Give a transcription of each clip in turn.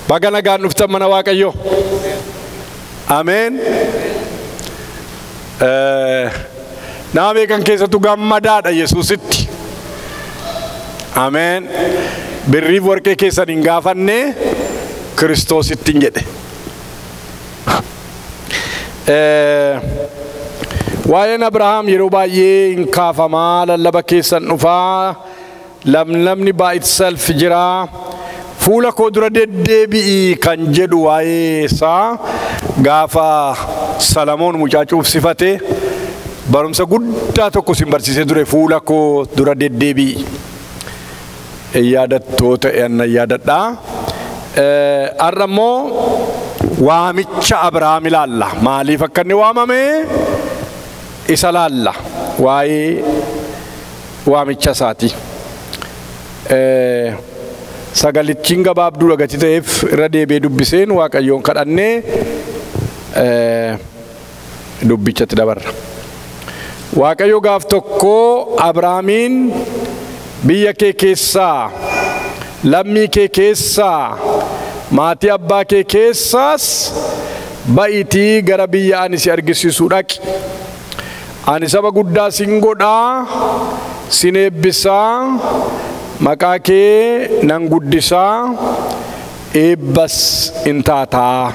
Baga nagaan dhuftan mana Waaqayyoo. Ameen. Nama beekan keessattuu gammadaadha Yesuusitti. Ameen. Birriif warqee keessan hin gaafanne Kiristoositti hin jedhe. Waa'een Abrahaam yeroo baay'ee hin kaafamaa lallaba keessan dhufaa lamni baay'itself jira. Fuula koo dura deddeebi'i kan jedhu waa'ee isaa gaafa Salamoon mucaa cuufsifate barumsa guddaa tokko sin barsiisee ture. Fuula koo dura deddeebi'i. Yaadattoota yaadadha. Har'a immoo waamicha Abrahaam ilaalla. Maaliif akka inni waamame isa laalla. Waa'ee waamicha isaati. Sagalittiin gabaabduu dhagati ta'eef irra deebi'ee dubbiseen Waaqayyoon kadhannee dubbichatti dabarra. Waaqayyo gaaf tokko Abrahaamiin biyya kee keessaa, lammii kee keessaa, maatii abbaa kee keessaas ba'iitii gara biyya ani si argisiisu dhaqi. Ani saba guddaa sin godhaa, sin eebbisaa, maqaa kee nan guddisaa, eebbas in taataa.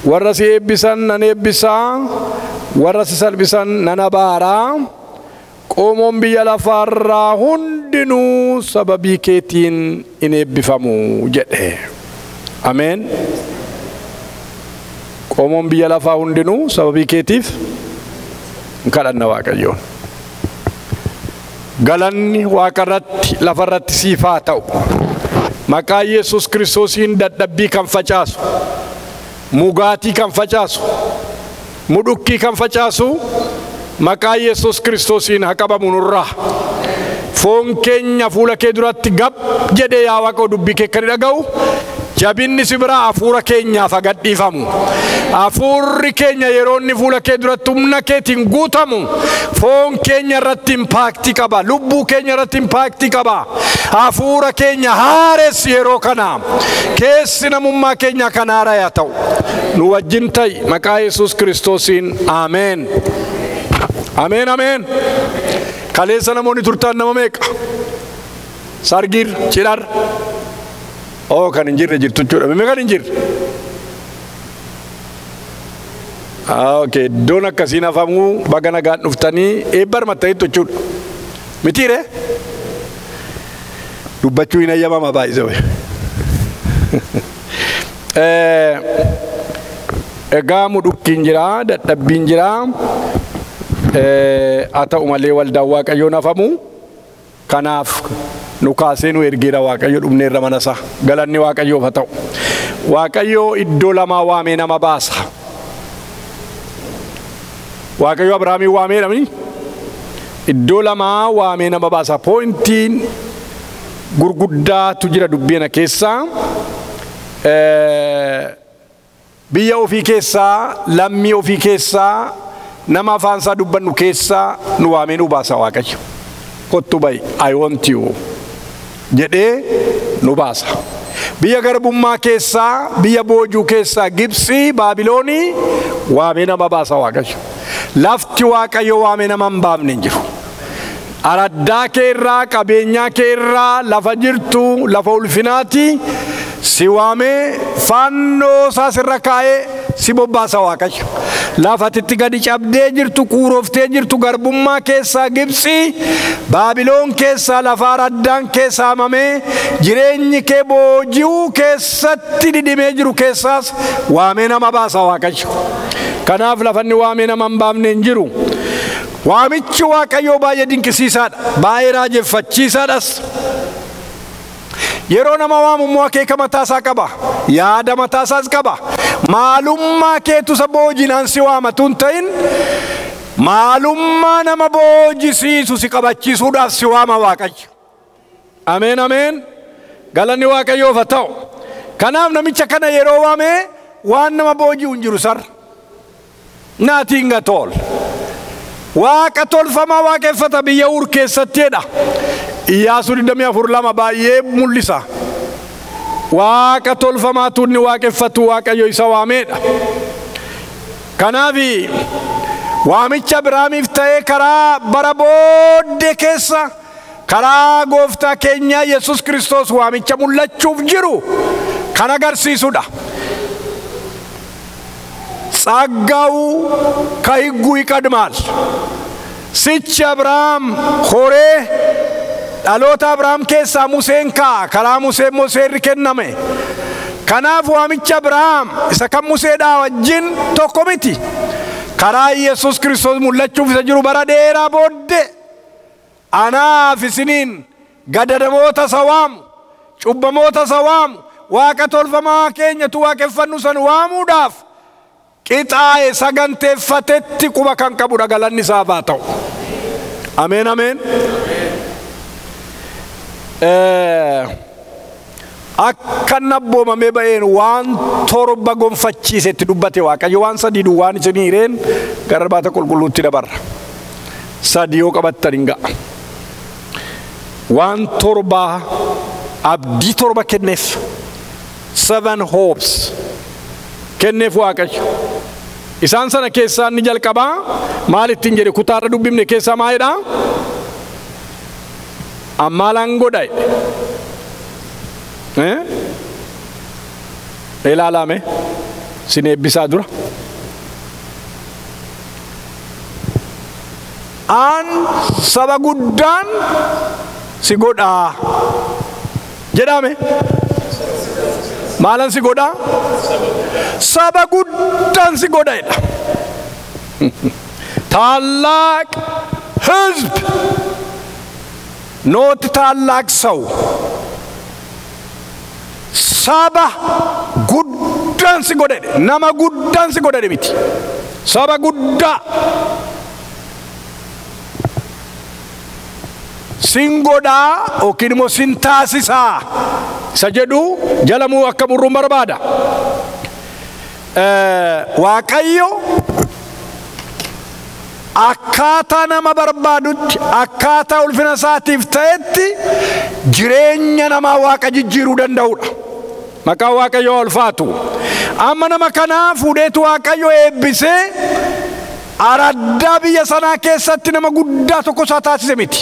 Warra si eebbisan nan eebbisaa, warra si salphisan nan abaaraa. Qoomoon biyya lafaarraa hundinuu sababii keetiin in eebbifamu jedhe. Ameen. Qoomoon biyya lafaa hundinuu sababii keetiif kadhanna Waaqayyoon. Galanni Waaqarratti lafarratti siif haa ta'u. Maqaa Yesuus Kiristoosiin dadhabbii kan facaasu, mugaatii kan facaasu, mudhukkii kan facaasu maqaa Yesuus Kiristoosiin haa qabamu nurraa. Foon keenya fuula kee duratti gab jedhee yaa Waaqoo dubbii kee kan dhaga'u jabinni si biraa hafuura keenyaaf haa gadhiifamu. Hafuurri keenya yeroo inni fuula kee duratti humna keetiin guutamu foon keenya irratti impaaktii qaba, lubbuu keenya irratti impaaktii qaba. Hafuura keenya haaressi yeroo kana keessi namummaa keenya kan haaraa yaa ta'u. Nu wajjin ta'i maqaa Yesuus Kiristoosiin ameen. Ameen ameen. Kaleessa namoonni turtaan nama meeqa? Sargir, cidhar. Oh kan hin jirre jirtu jechuudha. Mee kan hin jirre? Okay, iddoon akkasiin hafamuu baga nagaan dhuftanii eebbar matta'eetu jechuudha. Mitiire? Dubbachuu hin ayyamama baay'isee. Egaa mudhukkiin jira, dadhabbiin jira. Haa ta'u malee waldaan Waaqayyoon hafamu. Kanaaf nu kaasee nu ergeera Waaqayyo dhumneerra manasa. Galanni Waaqayyoof haa ta'u. Waaqayyo iddoo lamaa waamee nama baasa. Waaqayyo Abrahaamiin waamee namni iddoo lamaa waamee nama baasa. Pointiin gurguddaatu jira dubbiina keessaa. Biyya ofii keessaa, lammii ofii keessaa, nama afaan isaa dubbannu keessaa nu waamee nu baasa Waaqayyo. Kottu ba'i, I want you jedhee nu baasa. Biyya garbummaa keessaa, biyya boojuu keessaa, Gibsii, Baabiloonii waamee nama baasa Waaqayyo. Lafti Waaqayyo waamee nama hin baafne hin jiru. Araddaa kee irraa, qabeenyaa kee irraa, lafa jirtu, lafa ulfinaati si waamee fannoo isaa sirra kaa'ee si bobbaasa Waaqayyo. Lafatitti gadi cabdee jirtu, kuuroftee jirtu garbummaa keessaa Gibsii, Baabiloon keessaa lafa araddaan keessaa haamamee jireenyi kee booji'uu keessatti didimee jiru keessaas waamee nama baasa Waaqayyo. Kanaaf lafanni waamee nama hin baafne hin jiru. Waamichi Waaqayyoo baay'ee dinqisiisaadha, baay'ee raajeffachiisaadhas. Yeroo nama waamu akeeka mataasaa qaba, yaada mataasaas qaba. Maalummaa keetu isa boojinaan si waamatu hin ta'in maalummaa nama boojisiisu si qabachiisuudhaaf si waama Waaqayyo. Ameen ameen. Galanni Waaqayyoof haa ta'u. Kanaaf namicha kana yeroo waame waan nama booji'u hin jiru sar. Nothing at all. Waaqa tolfamaa waaqeffata biyya Uur keessattiidha. Iyyaasuu 24:2 baay'ee mul'isa. waaqa tolfamaatu inni waaqeffatu waaqayyo isa waameedha. Kanaafi waamicha Abrahaamiif ta'ee karaa bara booddee keessa karaa gooftaa keenya Yesus Kiristoos waamicha mul'achuuf jiru kan agarsiisudha. ጸጋው ከሕጉ ይቀድማል። ሲች አብርሃም ሆሬ ዳሎታ አብርሃም ኬሳ ሙሴን ከራ ሙሴ ሞሴር ከነመ ከናፍ ዋሚቻ አብርሃም ኢሰከ ሙሴዳ ወጅን ቶኮሚቲ ከራ ኢየሱስ ክርስቶስ ሙለቹ ፍሰጅሩ በራዴራ ቦዴ አና ፍስኒን ገደደሞታ ሰዋም ጩበሞታ ሰዋም ዋቀቶልፈማ ኬኘቱ ዋቀፈኑ ሰን ዋሙዳፍ ቂጣዬ ሰገንቴፈቴtti quba kan qabudha galanni isaaf haa ta'u. Ameen ameen. Akka nabboomamee ba'een waan torba gonfachiisetti dubbate waaqayyo waan sadii duwwaan isin hiireen gara irbaata qulqulluutti dabarra. Sadii yoo qabattan hin ga'a. Waan torba abdii torba kenneef. 7 hopes kenneef waaqayyo. Isaan sana keessaa inni jalqabaa maal ittiin jedhe kutaarra dubbifne keessaa maalidha? Ammaalaan godhae. Ilaalame sin eebbisaa dura. An saba guddaan si godhaa jedhame. Maalan si godhaa? Saba guddaan si godhaedha. ታላቅ ሕዝብ ኖት ታላቅ ሰው ሰባ ጉዳን ሲጎደደ ነማ ጉዳን ሲጎደደ ቢቲ ሰባ ጉዳ ሲንጎዳ ኦኪንሞ ሲንታሲሳ ሰጀዱ ጀለሙ አከሙሩ መርባዳ waaqayyo akkaataa nama barbaadutti akkaataa ulfina isaatiif ta'etti jireenya namaa waaqa jijjiiruu danda'udha. Maqaan waaqayyoo ulfaatu. Amma nama kanaa fuudheetu waaqayyo eebbisee araddaa biyya sanaa keessatti nama guddaa tokko isaa taasise miti.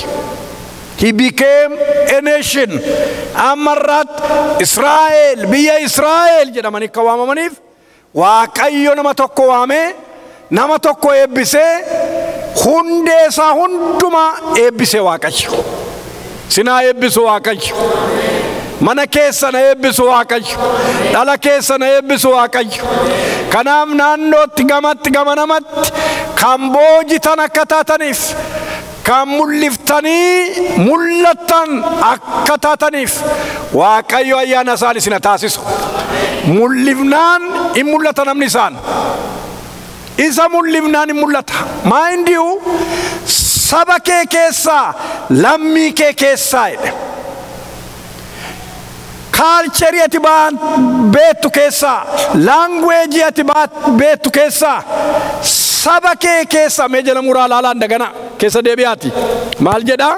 He became a nation. Ammarrat Israa'el biyya Israa'el jedhamanii akka waamamaniif waaqayyo nama tokko waamee nama tokko eebbisee hundee isaa hundumaa eebbisee waaqayyo. Sinaa eebbisu waaqayyo. Mana keessa na eebbisu waaqayyo. Dhala keessa na eebbisu waaqayyo. Kanaaf naannootti gamatti gamanamatti kan boojitan akka taataniif kan mul'iftanii mul'attan akka taataniif waaqayyo ayyaana isaan isin taasisu. Mul'ifnaan in mul'ata namni isaan. Isa mul'ifnaan in mul'ata. Mind you, saba kee keessaa lammii kee keessaa jedhe. Culture ati beektu keessaa, language ati beektu keessaa, saba kee keessaa mee jala muraa laalaan dagana keessa deebi'aati. Maal jedhaa?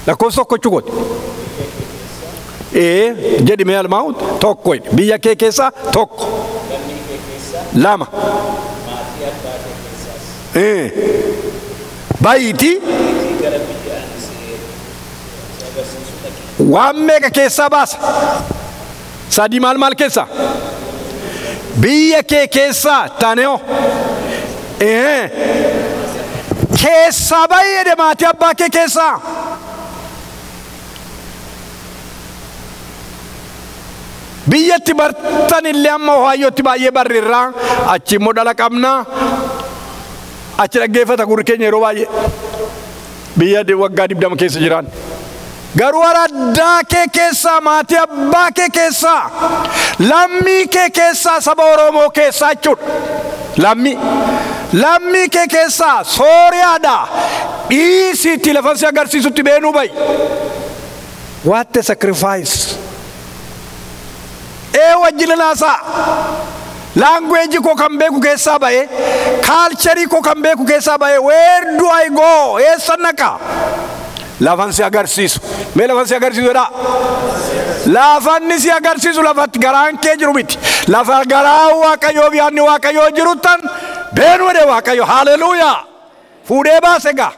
Lakkoofsa tokko chugooti. Jedhi mee almaa'uut tokko biyya kee keessaa tokko. Lama. Baay'iti. Waan meeqa keessaa baasa? Sadii maal keessaa? Biyya kee keessaa taaneo. Keessaa baay'ee maatii abbaa kee keessaa. Biyyatti bartan illee amma Ohaayyootti baay'ee barreerraa achi immoo dhala qabnaa achi dhaggeeffata gurri keenya yeroo baay'ee biyya waggaa 20 keessa jiran. Garuu araddaa kee keessaa maatii abbaa kee keessaa lammii kee keessaa saba Oromoo keessaa jechuudha. Lammii kee keessaa Sooriyaadhaa dhiisiitti lafansi agarsiisutti beenuu bayi. What a sacrifice. Wajjina laasaa language ko kan beeku keessaa ba'e culture ko kan beeku keessaa ba'e where do I go? Eessa naqa? Lafan si agarsiisu. Mee lafan si agarsiisu jedhaa. Lafanni si agarsiisu lafatti garaan kee jiru miti. Lafa garaa Waaqayyoo yaadni Waaqayyoo jiruttan beenu jedhe Waaqayyo. Haleluuyaa. Fuudhee baase gaa.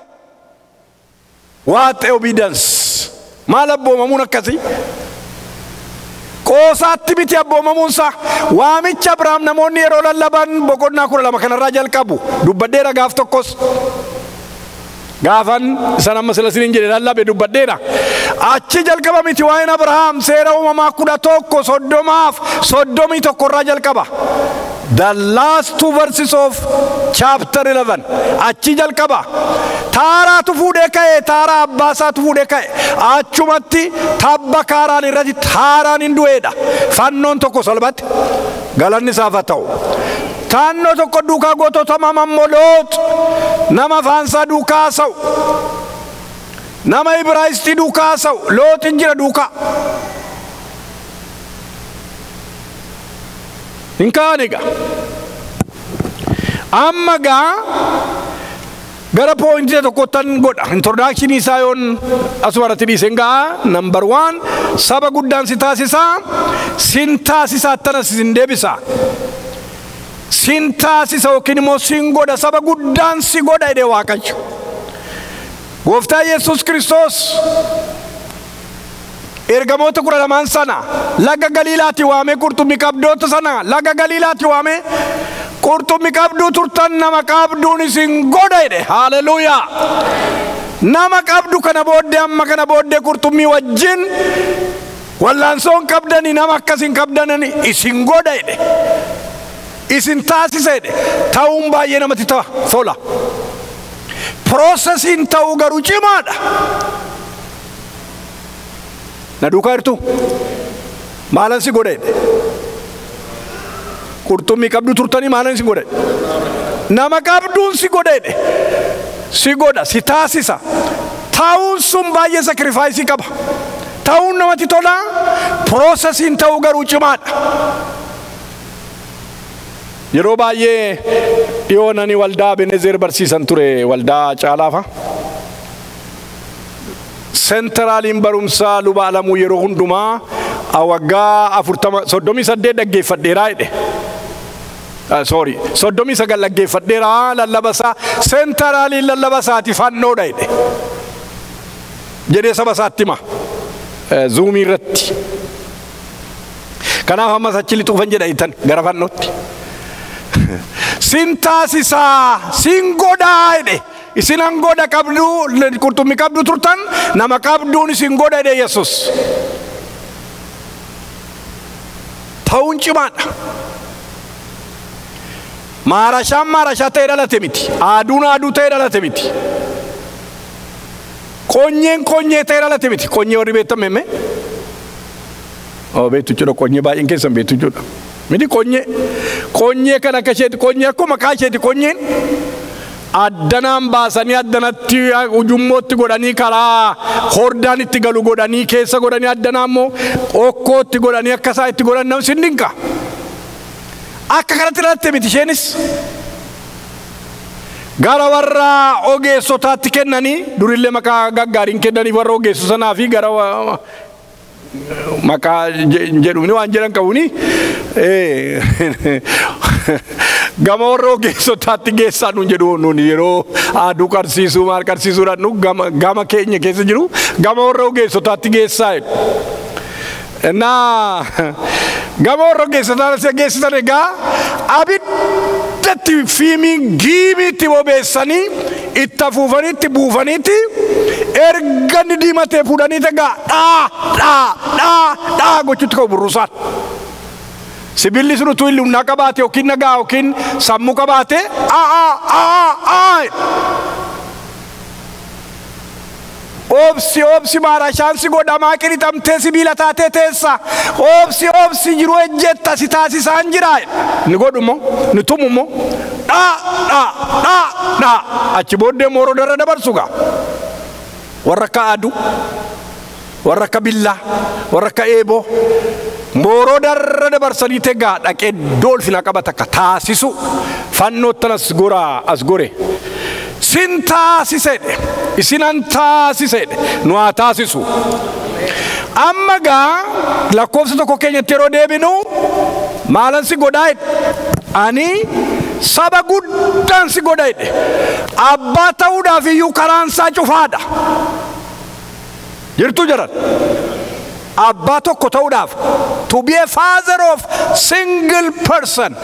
What obedience. Maal abboomamuun akkasii? Qoosaatti miti abboomamuunsa. Waamicha Abrahaam namoonni yeroo lallaban boqonnaa 12 kanarraa jalqabu. Dubbadheera gaaf tokkos. Gaafan sana masala sinin jedhe lallabe dubbadheera. Achi jalqaba miti waa'een Abrahaam seera uumamaa 11 soddomii tokkorraa jalqaba. The last 2 verses of chapter 11. Achi jalqaba. Taaraatu fuudhee ka'e, Taaraa abbaasaatu fuudhee ka'e. Achumatti tabba kaaraan irratti Taaraan hin du'eedha. Fannoon tokko salphatti galanni isaaf haa ta'u. Taannoo tokko duukaa gootota Loot nama faansaa duukaa haasa'u. Nama Ibraayistii duukaa haasa'u. Lootin jira duukaa. Hin kaaniga. Amma gaa gara pointii tokkottan godha. Introduction isaa yoon asumarratti dhiisen gaa number 1 saba guddaan si taasisaa. Sin taasisaa attanas sin deebisa. Sin taasisa yookiin immoo sin godha saba guddaan si godha jedhe Waaqayyo. Gooftaa Yesuus Kiristoos ergamoota 12 sana laga Galiilaatti waamee qurxummii qabdoota sana laga Galiilaatti waamee qurxummii qabduu turtan nama qabduun isin godha jedhe. Haleluuyaa. Nama qabdu kana booddee amma kana booddee qurxummii wajjin wallaansoon qabdanii nama akkasin qabdanani isin godha jedhe. Isin taasisa jedhe. Ta'uun baay'ee namatti tola. Processing ta'uu garuu cimaadha. Na duukaa jirtu maalan si godhe? Qurxummii qabdu turtanii maalan si godhe? Nama qabduun si godhe. Si godha, si taasisa. Ta'uun sun baay'ee sacrifice qaba. Ta'uun namatti tola. Processing ta'uu garuu cimaadha. Yeroo baay'ee dhiyoonanii waldaa Benezer barsiisan ture waldaa Caalaafa. Sentraaliin barumsaa luba alamuu yeroo hundumaa waggaa 38 dhaggeeffadheeraa jedhe. Sorry, 39 dhaggeeffadheeraa lallabasaa sentraaliin lallabasaati fannoodha jedhe. Jedhee saba isaatti hima zuumii irratti. Kanaaf ammas achi lixuufan jedha itan gara fannootti. Sin taasisaa, sin godhaa jedhe. Isin an godha qabdu qurxummii qabdu turtan nama qabduun isin godha jedhe Yesuus. Ta'uun cimaadha. Maarashaan maarashaa ta'ee dhalate miti. Aaduun aaduu ta'ee dhalate miti. Qonyeen qonyee ta'ee dhalate miti. Qonyee warri beektan mee? Beektu jechuudha qonyee baay'een keessan beektu jechuudha. Miti qonyee kan akka isheeti qonyee akkuma maqaa isheeti qonyeen addanaan baasanii addanatti ujummootti godhanii karaa hordaan itti galu godhanii keessa godhanii addanaa immoo okkootti godhanii akka isaa itti godhan namni sin dinqa. Akka kanatti dhalate miti isheenis. Gara warra ogeessotaatti kennanii durillee maqaa gaggaariin kennanii warra ogeessu sanaa fi gara maqaa jedhumni waan jedhan qabuni gama warra ogeessotaatti geessaa nuun jedhu nuun yeroo aaduu qarsiisuu maal qarsiisuudhaan nu gama keenya keessa jiru gama warra ogeessotaatti geessaa jedhu. Naa gama warra ogeessotaatti geessisan egaa abiddatti fiimiin giimiitti bobeessanii itti afuufaniitti buufaniitti erganni diimatee fuudhanii dhaa gochuutti ka'u burrusaan. Sibiilli sun utuu humna qabaate yookiin nagaa yookiin sammuu qabaate obsi maarashaan si godhamaa qiritamtee sibiila taatee teessa obsi jiruu ejjetta si taasisaan jira ni godhumo ni tumumo dhaa achi booddee mooroo darra dabarsuga warra akka aaduu warra akka billaa warra akka eeboo mooroo darra dabarsanii tegaa dhaqee doolfina qabata akka taasisu fannoottanas goraa as gore sin taasisedhe. isinan taasise nu haa taasisu. Amma gaa lakkoofsa tokko keenyatti yeroo deebinu maalan si godhaa ani saba guddaan si godha jedhe. Abbaa ta'uudhaaf iyyuu karaan isaa cufaadha. Jirtu jiran abbaa tokko ta'uudhaaf, to be a father of single person,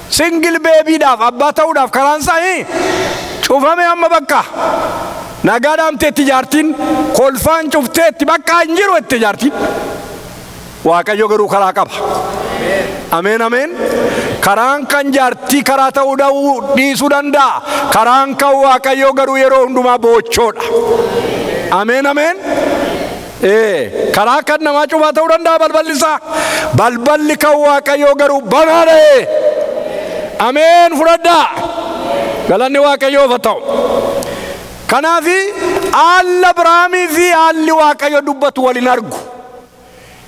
single baby daaf abbaa ta'uudhaaf karaan isaa cufame amma bakka. Nagaadhaan teetti jaartiin kolfaan cufteetti bakka hin jiru itti jaartiin. Waaqayyo garuu karaa qaba. Ameen ameen. Karaan kan jaartii karaa ta'uu dhiisuu danda'a. Karaan kan Waaqayyo garuu yeroo hundumaa bochoodha. Ameen ameen. Karaa kan namaa cufaa ta'uu danda'a balballi isaa. Balballi kan Waaqayyo garuu banaadha. Ameen fudhadhaa. Galanni Waaqayyoof haa ta'u. Kanaafi alla Abrahaamii fi alli Waaqayyo dubbatu waliin argu.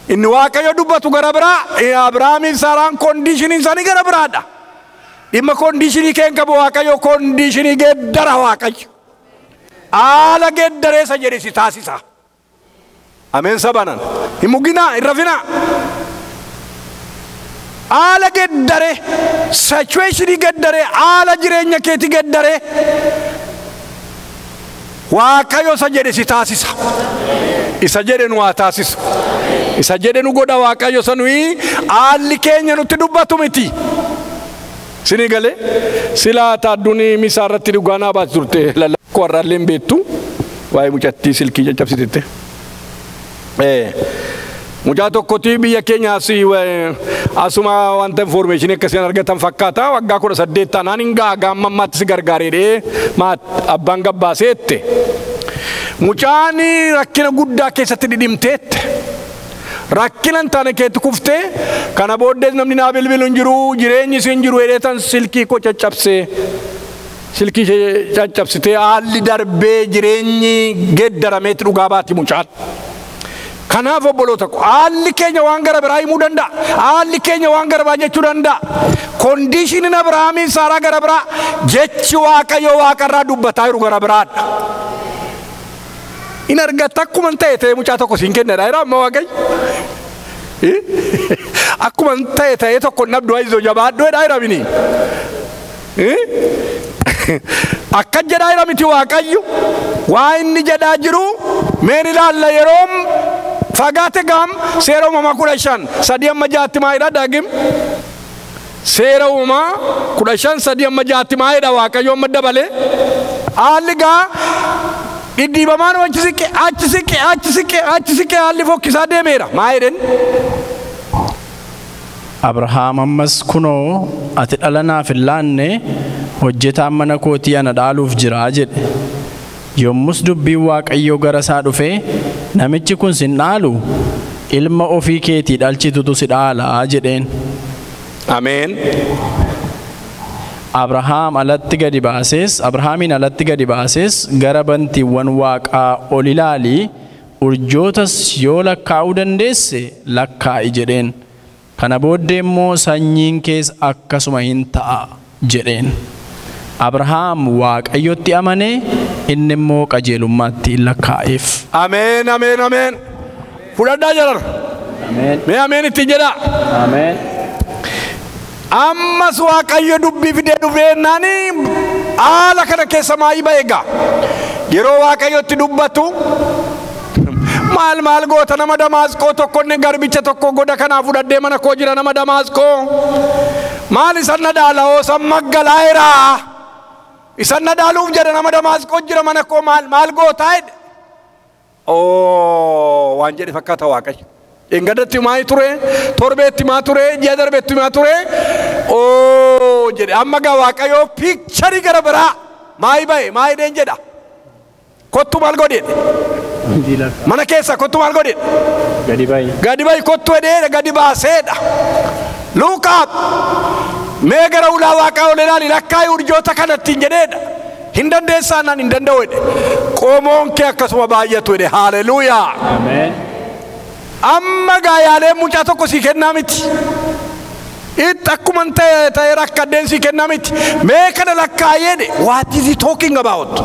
Inni Waaqayyo dubbatu gara biraa, Abrahaamii fi Saaraan kondiishinii isaanii gara biraadha. Dhimma kondiishinii keen qabu Waaqayyo kondiishinii geeddara Waaqayyo. Haala geeddareessa jedhe si taasisa. Ameen sabanan. Hin muginaa, hin rafinaa. Haala geeddare, situationii geeddare, haala jireenya keetii geeddare. Waaqayyo isa jedhe si taasisa. Isa jedhe nu haa taasisu. Isa jedhe nu godha Waaqayyo isa nuyi haalli keenya nutti dubbatu miti. Sinii galee silaa taadduun misaa irratti dhugaanaa baatu turte lallakkoo warraallee hin beektu waa'ee mucattii silkii caccabsitette. Mucaa tokkotti biyya keenyaas asuma wanta information akkasiin argatan fakkaata. Waggaa 18 taanaan hin gaagaa ammaatti si gargaareedhee abbaan gabbaaseette. Mucaan rakkina guddaa keessatti dhidhimteette. Rakkina hin taane keetti kuftee kana booddee namni naa bilbilu hin jiru, jireenyi si hin jiru jedheetan silkii koo caccabsee. Silkii caccabsitee haalli darbee jireenyi geeddarameetti dhugaa baati mucaan. Kanaaf obboloota ko haalli keenya waan gara biraa himuu danda'a. Haalli keenya waan gara biraa jechuu danda'a. Kondiishiniin Abrahaamii Saaraa gara biraa, jechi Waaqayyo Waaqarraa dubbataa jiru gara biraadha. In argatta akkuma ta'e mucaa tokko siin kennedha jedha amma Waaqayyo. Akkuma ta'e tokko nabdu ayizoo jabaadhu jedha jedha bini. Akka jedha jedha miti Waaqayyo. Waa inni jedhaa jiru meen ilaalla yeroom fagaate gam seera uumamaa 15 sadii amma jaatti maayidha daagim. Seera uumamaa 15 sadii amma jaatti maayidha Waaqayyo amma dabalee. Haalli gaa dhidhiibamaan achi siqe haalli fokkisaa deemeera maayidhen. Abrahaam ammas kunoo ati dhala naaf hin laanne hojjetaan mana kootii ana dhaaluuf jira jedhe. Yommus dubbiin Waaqayyo gara isaa dhufee namichi kun sin dhaalu ilma ofii keetii dhalchitutu si dhaala jedheen. Ameen. Abrahaamin alatti gadi baasees gara bantiiwwan Waaqaa ol ilaalii urjootas yoo lakkaa'uu dandeesse lakkaa'i jedheen. Kana booddee immoo sanyiin kees akkasuma hin ta'a jedheen. Abrahaam Waaqayyotti amanee inni immoo qajeelummaatti lakkaa'eef. Ameen ameen ameen. Fudhadhaa jarar. Ameen. Mee ameen itti jedha. Ameen. Ammas Waaqayyo dubbii fidee dhufeennaani haala kana keessa maayii ba'eega. Yeroo Waaqayyotti dubbatu maal goota nama Damaasqoo tokko inni garbicha tokko goda kanaa fudhadhee mana koo jira nama Damaasqoo. Maal isan na dhaala oosan maggalaa'eeraa. Isan na dhaaluuf jedha nama Damaasqoo jira mana koo maal gootaa jedhe. Waan jedhe fakkaata Waaqayyo. Engadatti maay ture, torbeetti maa ture, ji'a darbeetti maa ture. Jedhe amma gaa Waaqayyo piikcharii gara biraa maayii ba'e maayidheen jedha. Kottu maal godheedhe. Mana keessa kottu maal godheedhe. Gadi bayi kottu edheedha gadi baaseedha. Luukaap mee gara ulaa Waaqaa ol ilaali lakkaa'ii urjoota kanattiin jedheedha. Hin dandeessaanaan hin danda'u jedhe. Qomoon kee akkasuma baay'atu jedhe. Haalleluuyaa. Ameen. Amma gaa yaalee mucaa tokko sii kennaa miti. Itti akkuma ta'e rakkadeen sii kennaa miti. Mee kana lakkaa'ee jedhe. What is he talking about?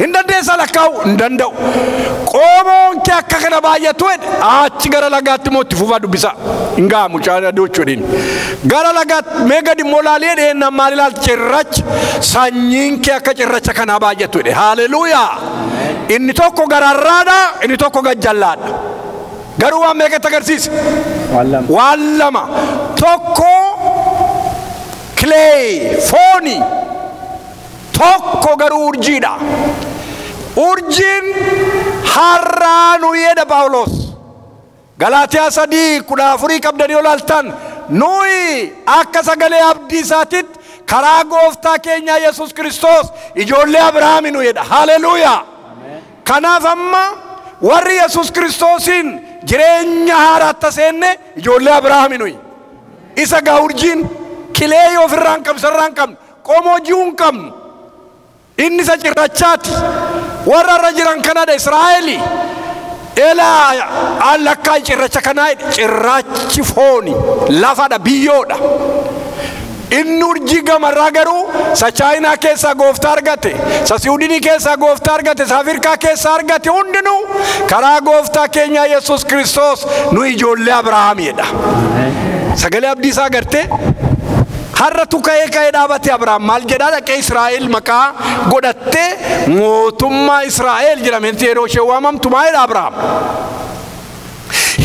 Indandeessa lakkaa'u hin danda'u. Qomoon kee akka kana baay'atu achi gara lagaatti mootti fufaa dubbisa. Hin ga'amu caala dochuudhin. Gara lagaatti mee gadi immoo laalee dhiyeenna maal ilaalti cirracha sanyiin kee akka cirracha kanaa baay'atu. Haleluuyaa. Inni tokko gararraadha, inni tokko gajjallaadha. Garuu waan meeqatti agarsiisa? Waan lama. Tokko clay, fooni. Tokko garuu urjiidha. Urjiin harraanu jedha Phaawulos. Galaatiyaa 3:14 qabdanii olaaltan nuyi akka sagalee abdii isaatitti karaa gooftaa keenya Yesuus Kiristoos ijoollee Abrahaamii nu jedha. Haleluuyaa. Kanaaf amma warri Yesuus Kiristoosin jireenya haaraatti seenne ijoollee Abrahaamii nuyi. Isa gaa urjiin kilee ofirraa hin qabnu sarraa hin qabnu qomoo ji'uu hin qabnu. Inni isa cirrachaati. Warra irra jiran kanadha Israa'eli. Elaa allakkaa cirracha kanaa cirrachi fooni lafadha biyyoodha. Inni urjii gamarraa garuu sa Chaayinaa keessaa gooftaa argate, sa Siwiidinii keessaa gooftaa argate, sa Afrikaa keessaa argate hundinuu karaa gooftaa keenya Yesuus Kiristoos nu ijoollee Abrahaamiidha. Sagalee abdii isaa agartee har'atu ka'ee dhaabate Abrahaam maal jedhaa dhaqee Israa'el maqaa godhattee mootummaa Israa'el jedhamti yeroo ishee waamamtu maalidha Abrahaam?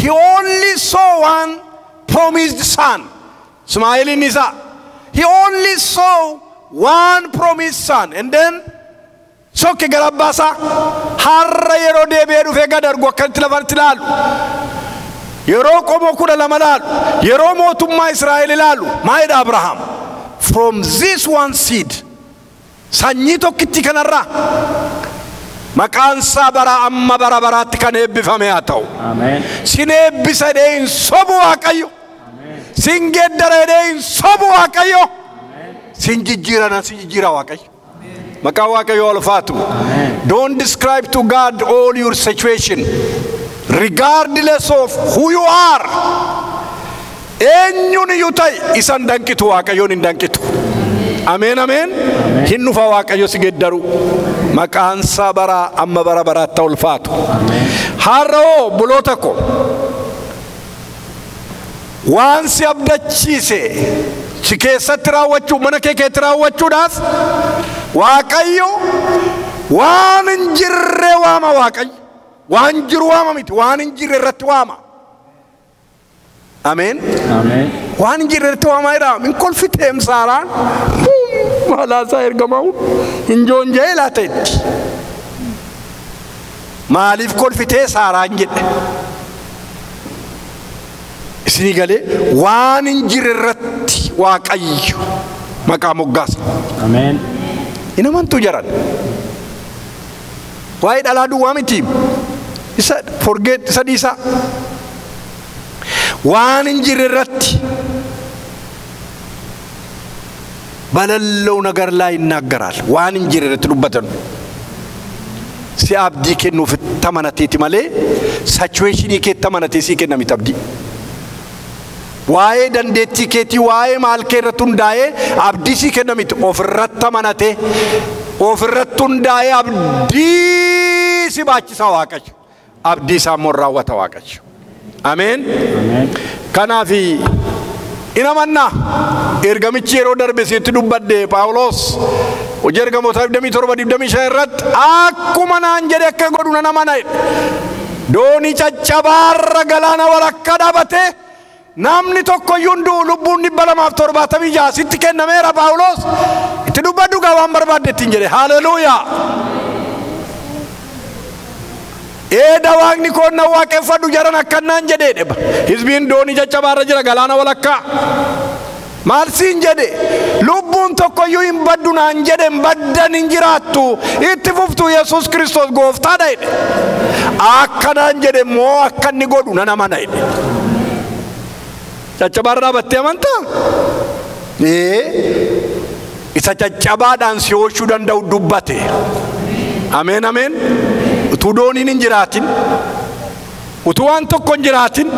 He only saw one promised son. Ismaa'eelin isa. He only saw one promised son. And then sokke gara abbaasa har'a yeroo deebi'ee dhufee gad argu akkanitti lafatti ilaalu. Yeroo qomoo 12 ilaalu. Yeroo mootummaa Israa'el ilaalu. Maalidha Abrahaam? From this one seed. Sanyii tokkitti kanarraa. Maqaan isaa bara amma bara baraatti kan eebbifame haa ta'u. Sin eebbisa jedhee hin sobu Waaqayyo. Sin geeddara jedhee hin sobu Waaqayyo. Sin jijjiirana sin jijjiira Waaqayyo. Maqaan Waaqayyo ulfaatu. Don't describe to God all your situation. Regardless of who you are. Eenyuun iyyuu ta'e isan danqitu Waaqayyoon hin danqitu. Ameen ameen. Hin dhufa Waaqayyo si geeddaru. Maqaan isaa bara amma bara baraatti ulfaatu. Har'oo buloota ko waan si abdachiise si keessatti raawwachuu mana kee keessatti raawwachuudhaaf Waaqayyo waan hin jirre waama Waaqayyo. Waan jiru waama miti waan hin jirre irratti waama. Ameen. Ameen. Waan hin jirre irratti waama jedha. Min kolfiteem Saaraan malaasaa ergamaa'u hin joonjee laateetti. Maaliif kolfitee Saaraan jedhe? Isinii galee waan hin jirre irratti Waaqayyo maqaa moggaasa. Ameen. Inamantu jaran. Waa'ee dhalaa duwwaa miti. Isa forget isa dhiisa. Waan hin jirre irratti balalloo nagar laa ይናገራል. waan hin jirre irratti dubbatan. Si abdii kennuuf tamanateeti malee situationii kee tamanatee si kenna miti abdii. Waa'ee dandeettii keetii waa'ee maal kee irratti hundaa'ee abdii si kenna miti. Ofirratti tamanatee ofirratti hundaa'ee abdii si baachisa Waaqayyo. Abdii isaa immoo raawwata Waaqayyo. Ameen. Kanaafi inamanna ergamichi yeroo darbe sitti dubbadde Phaawulos hojii ergamoota 27-25 irratti akkuma naan jedhe akka godhu nan amana. Doonii caccabaarra galaana walakkaa dhaabate namni tokkoyyuu hunduu lubbuun 276 sitti kennameera Phaawulos. Itti dubbadhu gaa waan barbaadde ittiin jedhe. Haleluuyaa. Eeda waaqni koon na waaqeffadhu jaran akkanaan jedhee dheba. Hizbiin doonii caccabaarra jira galaana walakkaa. Maal siin jedhe? Lubbuun tokkoyyuu hin baddu naan jedhe hin baddan hin jiraattu. Itti fuftu Yesuus Kiristoos gooftaadha jedhe. Akkanaan jedhe moo akka inni godhu nan amana jedhe. Caccabaarra dhaabattee amantaa? Isa caccabaadhaan si oolchuu danda'u dubbate. Ameen ameen. Utuu dooniin hin jiraatin, utuu waan tokko hin jiraatin,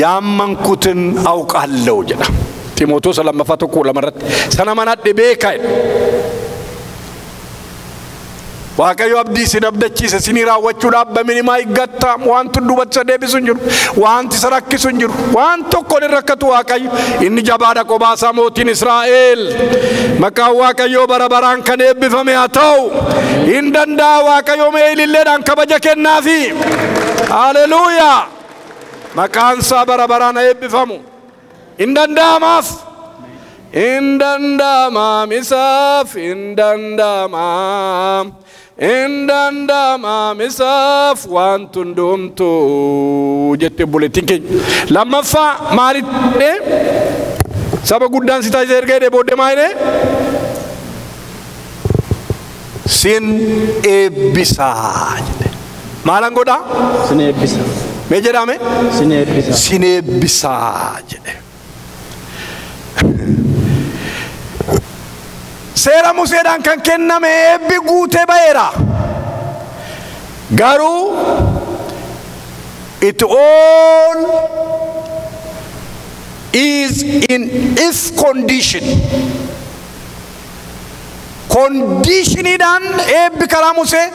ያመንኩትን አውቃለሁ ጀዳ ጢሞቴዎስ ለማፋተኩ ለማረት ሰናማናት ቤካ Waaqayyo abdii isin abdachiise isinii raawwachuudhaaf baminimaa eeggattaa wanti dubbachaa deebisu hin jiru wanti isa rakkisu hin jiru waan tokkoon hin rakkatu Waaqayyo inni jabaadha qobaasaa mootiin Israa'el maqaan Waaqayyo bara baraan kan eebbifame haa ta'u hin danda'a Waaqayyo mee ililleedhaan kabaja kennaafi haleluuyaa maqaan isaa bara baraan eebbifamu hin danda'amaaf hin danda'amaam isaaf hin danda'amaam indandama misaf wantundumtu jette buletin ke lamaffa maalidhe saba guddan sita ergede bodde maayne sin ebbisa maalan goda sin ebbisa me jedame sin ebbisa jede Seera Museedhaan kan kenname eebbi guutee ba'eera. Garuu it all is in if condition. Conditioniidhaan eebbi karaa Musee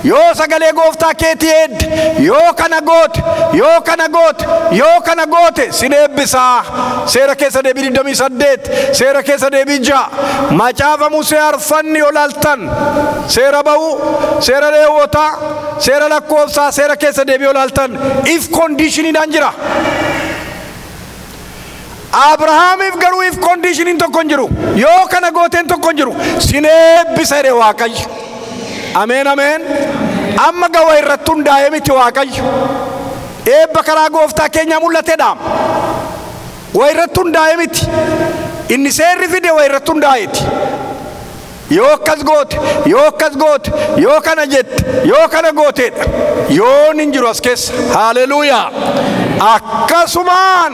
yoo sagalee gooftaa keetii eedde yoo kana goote sin eebbisaa seera keessa deebii 28 seera keessa deebii 6 macaafa Musee arfanni olaaltan seera ba'uu seera Lewwotaa seera lakkoofsaa seera keessa deebii olaaltan if conditioniidhaan jira. Abrahaamiif garuu if conditioning tokko hin jiru yoo kana gooteen tokko hin jiru sin eebbisa jedhe Waaqayyo. Ameen ameen. Amma gawa irratti hundaa'e miti Waaqayyo. Eebba karaa gooftaa keenya mul'ateedha. Waa irratti hundaa'e miti. Inni seerri fide waa irratti hundaa'eeti. Yoo akkas goote yoo kana jette yoo kana gooteedha yoon hin jiru as keessa. Haleluuyaa. Akkasumaan